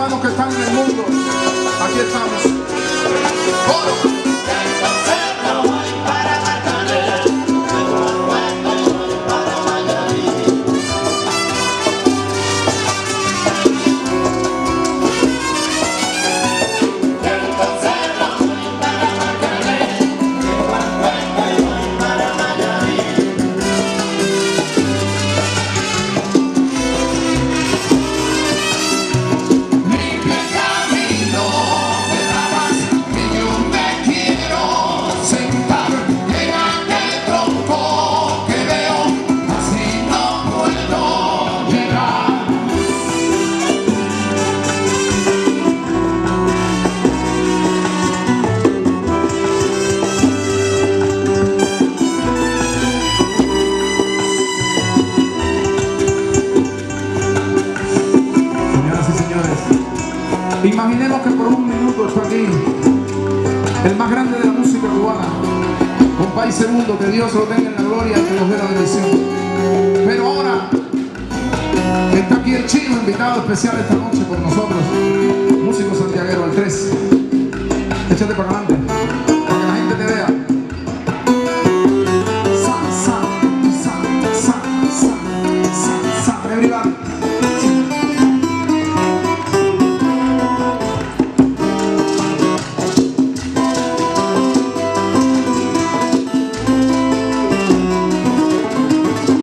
hermanos que están en el mundo, aquí estamos. ¡Coro! Imaginemos que por un minuto está aquí el más grande de la música cubana, Compay Segundo, que Dios lo tenga en la gloria y que nos dé la bendición. Pero ahora está aquí el Chino, invitado especial esta noche por nosotros, músico santiaguero al 3.